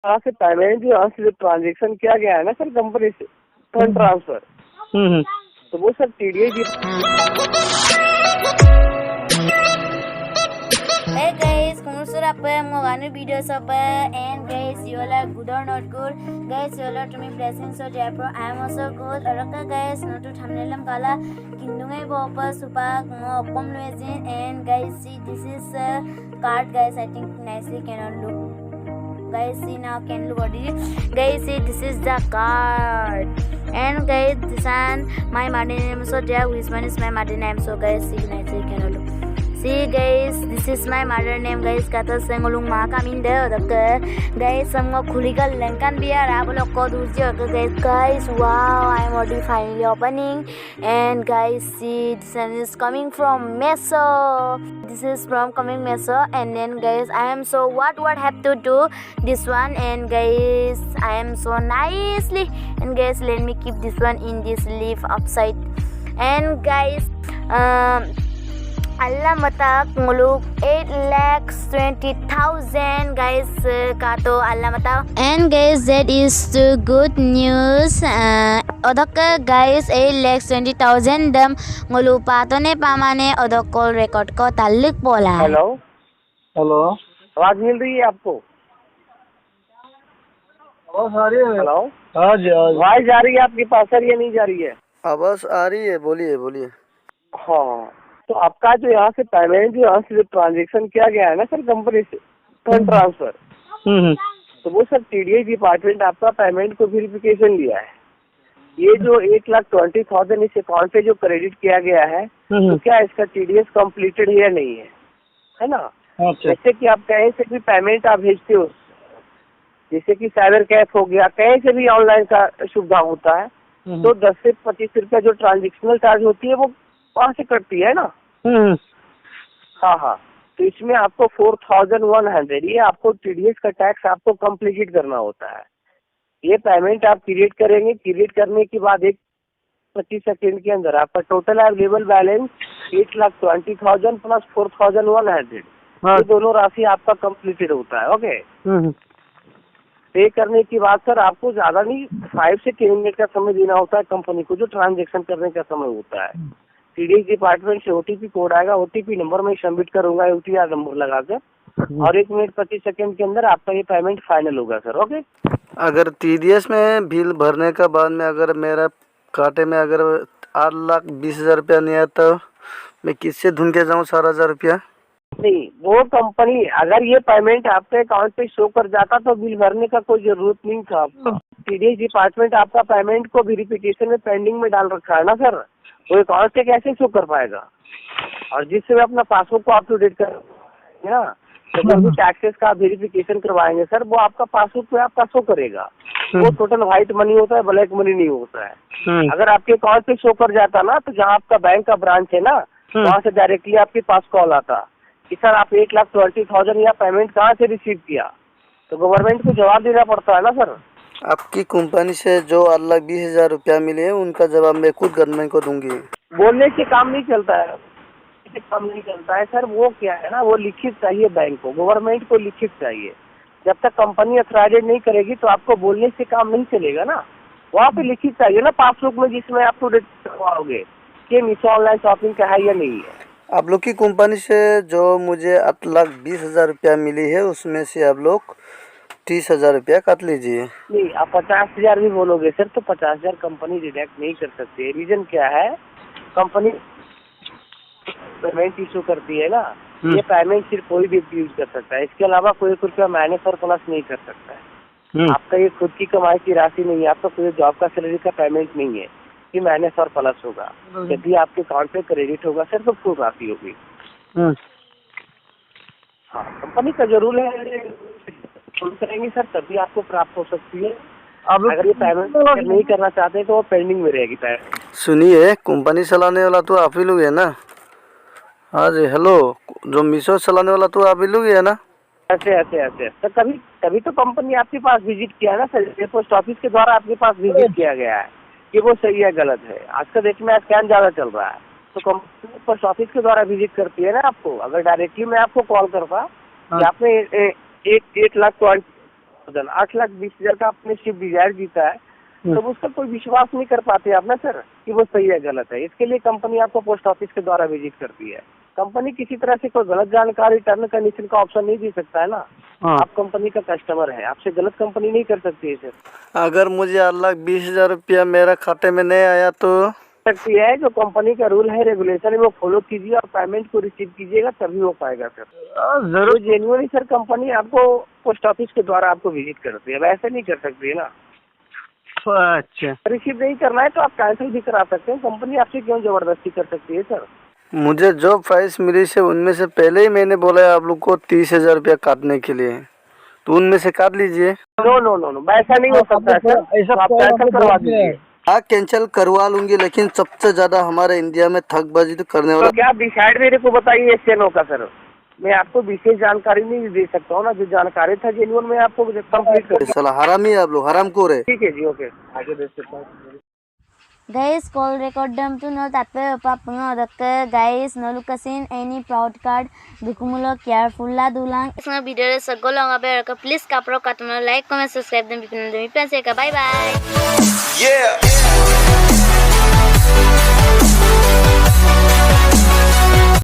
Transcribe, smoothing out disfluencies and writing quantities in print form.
यहाँ से पेमेंट जो यहाँ से ट्रांजेक्शन किया गया है ना सर कंपनी से फंड ट्रांसफर, तो वो sir TDS Hey guys, kumusta apa mga ano videos apa and guys, you all are good or not good? Guys, you all are to me blessings so Japro. I am also good. Araka guys, no to thumbnailam kala kindungai bopa supak mo opom luezin and guys, see this is a card guys. I think nicely cannot look. Guys, see now can look what it is. Guys, see this is the card. And guys, this one my Martin name so there. Which one is my Martin name? So guys, see nicely cannot look. See guys, this is my mother name guys. Kata sengolung maka minde odak guys. Semua kuligal lengkan biar aku lokko durji odak guys. Guys, wow, I am already finally opening. And guys, see this one is coming from Meso. This is from coming Meso. And then guys, I am so what have to do this one. And guys, I am so nicely. And guys, let me keep this one in this leaf upside. And guys, Allah matak muluk 8,20,000 guys kato Allah matak. And guys, that is the good news. Odak guys 8,20,000 dam ngulu pato ne pamane odak call record ko taluk bola. Hello hello आवाज मिल रही है आपको? आवाज आ रही है? Hello हाँ जी आवाज जा रही है आपके पास सर या नहीं जा रही है? आवाज आ रही है, बोलिए बोलिए। हाँ, तो आपका जो यहाँ से पेमेंट जो यहाँ से ट्रांजेक्शन किया गया है ना सर कंपनी से फंड ट्रांसफर, तो वो सर TDS डिपार्टमेंट आपका पेमेंट को वेरिफिकेशन लिया है। ये जो 8,20,000 इस अकाउंट पे जो क्रेडिट किया गया है, तो क्या इसका TDS कम्प्लीटेड है या नहीं है ना? जैसे कि आप कहीं से भी पेमेंट आप भेजते हो, जैसे कि साइबर कैफ हो गया, कहीं से भी ऑनलाइन का सुविधा होता है, तो 10 से 25 रुपया जो ट्रांजेक्शनल चार्ज होती है वो वहाँ से कटती है ना। हाँ, तो इसमें आपको 4,100 ये आपको TDS का टैक्स आपको कम्प्लीट करना होता है। ये पेमेंट आप क्रिएट करेंगे, क्रिएट करने के बाद 25 सेकेंड के अंदर आपका टोटल अवेलेबल बैलेंस 8,20,000 प्लस 4,100 ये दोनों राशि आपका कम्प्लीटेड होता है। ओके, पे करने के बाद सर आपको ज्यादा नहीं 5 से 10 मिनट का समय देना होता है कंपनी को, जो ट्रांजेक्शन करने का समय होता है। TDS डिपार्टमेंट से OTP कोड आएगा, OTP नंबर में सबमिट करूंगा UTR नंबर लगाकर, और 1 मिनट 25 सेकंड के अंदर आपका ये पेमेंट फाइनल होगा सर। ओके, अगर TDS में बिल भरने का बाद में अगर मेरा खाते में अगर 8,20,000 रुपया नहीं आया तो मैं किससे ढूंढ के जाऊँ 4,000 रुपया? नहीं, वो कंपनी अगर ये पेमेंट आपके अकाउंट पे शो कर जाता तो बिल भरने का कोई जरूरत नहीं था आपका। TDS डिपार्टमेंट आपका पेमेंट को वेरिफिकेशन में पेंडिंग में डाल रखा है ना सर, वो अकाउंट से कैसे शो कर पाएगा? और जिससे वे अपना पासबुक को अप टू डेट कर ना, तो जब भी टैक्सेस का वेरिफिकेशन करवाएंगे सर, वो आपका पासबुक पे आपका शो करेगा। वो टोटल व्हाइट मनी होता है, ब्लैक मनी नहीं होता है। अगर आपके अकाउंट पे शो कर जाता ना, तो जहाँ आपका बैंक का ब्रांच है ना, वहाँ से डायरेक्टली आपके पास कॉल आता कि सर आप 8,20,000 या पेमेंट कहाँ से रिसीव किया, तो गवर्नमेंट को जवाब देना पड़ता है ना सर। आपकी कंपनी से जो 8,20,000 रुपया मिले हैं उनका जवाब मैं खुद गवर्नमेंट को दूंगी। बोलने से काम नहीं चलता है, काम नहीं चलता है सर। वो क्या है ना, वो लिखित चाहिए बैंक को, गवर्नमेंट को लिखित चाहिए। जब तक कंपनी अथॉराइजेड नहीं करेगी तो आपको बोलने से काम नहीं चलेगा ना, वहाँ पे लिखित चाहिए ना पासबुक में, जिसमें आप टू डेट करवाओगे कि मीशो ऑनलाइन शॉपिंग का है या नहीं है। आप लोग की कंपनी से जो मुझे 8,20,000 रुपया मिली है उसमें से आप लोग 30,000 रुपया काट लीजिए। नहीं, आप 50,000 भी बोलोगे सर तो 50,000 कंपनी डिडक्ट नहीं कर सकती। रीजन क्या है, कंपनी पेमेंट इशू करती है ना, ये पेमेंट सिर्फ कोई भी यूज कर सकता है, इसके अलावा कोई रुपया माइनस और प्लस नहीं कर सकता है। आपका ये खुद की कमाई की राशि नहीं है, आपका कोई जॉब का सैलरी का पेमेंट नहीं है कि माइनस और प्लस होगा। जब भी आपके अकाउंट पे क्रेडिट होगा सर तो फुल राशि होगी। हाँ, कंपनी का जो रूल है फॉलो करेंगे सर तभी आपको प्राप्त हो सकती है। अगर ये पेमेंट नहीं करना चाहते हैं तो वो पेंडिंग में रहेगी पेमेंट। सुनिए, कंपनी चलाने वाला तो आप ही लोग है ना? हाँ जी, हेलो, जो मीशो चलाने वाला तो आप ही लोग है ना? ऐसे तो तभी तो कंपनी आपके पास विजिट किया है ना सर, पोस्ट ऑफिस के द्वारा आपके पास विजिट किया गया है कि वो सही है गलत है। आज का डेट में स्कैम ज्यादा चल रहा है, तो कंपनी पोस्ट ऑफिस के द्वारा विजिट करती है ना आपको। अगर डायरेक्टली मैं आपको कॉल करता कि आपने 8,20,000 10,000 8,20,000 का आपने स्विफ्ट डिजायर जीता है, तो उसका कोई विश्वास नहीं कर पाते आप ना सर कि वो सही है गलत है। इसके लिए कंपनी आपको पोस्ट ऑफिस के द्वारा विजिट करती है। कंपनी किसी तरह से कोई गलत जानकारी टर्न कंडीशन का ऑप्शन नहीं दे सकता है ना। आप कंपनी का कस्टमर है, आपसे गलत कंपनी नहीं कर सकती है सर। अगर मुझे 8,20,000 रुपया मेरा खाते में नहीं आया तो सकती है, जो कंपनी का रूल है रेगुलेशन है वो फॉलो कीजिए और पेमेंट को रिसीव कीजिएगा, तभी हो पाएगा सर। जरूर जेन्युइन सर कंपनी आपको पोस्ट ऑफिस के द्वारा आपको विजिट करती है, वैसे नहीं कर सकती है ना। अच्छा, रिसीव नहीं करना है तो आप कैंसिल भी करा सकते हैं, कंपनी आपसे क्यों जबरदस्ती कर सकती है सर। मुझे जो प्राइस मिली से उनमें से पहले ही मैंने बोला है आप लोग को 30,000 रुपया काटने के लिए, तो उनमें से काट लीजिए। नो नो नो नो, वैसा नहीं हो सकता है सर, तो आप कैंसिल करवा दीजिए। हाँ कैंसिल करवा लूंगी, लेकिन सबसे ज्यादा हमारे इंडिया में ठगबाजी तो करने वाला। तो क्या डिसाइड मेरे को बताइए स्टेनो का सर, मैं आपको विशेष जानकारी नहीं दे सकता हूँ ना, जो जानकारी था जेन्युइन में आपको कंप्लीट कर। साला हरामी है आप लोग, हरामखोर है। ठीक है जी, ओके आगे देख सकता हूँ। Guys, call record them to know that we are guys no lukasin any proud card dukumulo careful la dulang isna video re sagol nga be please kapro katuna like comment subscribe them bye bye. Yeah.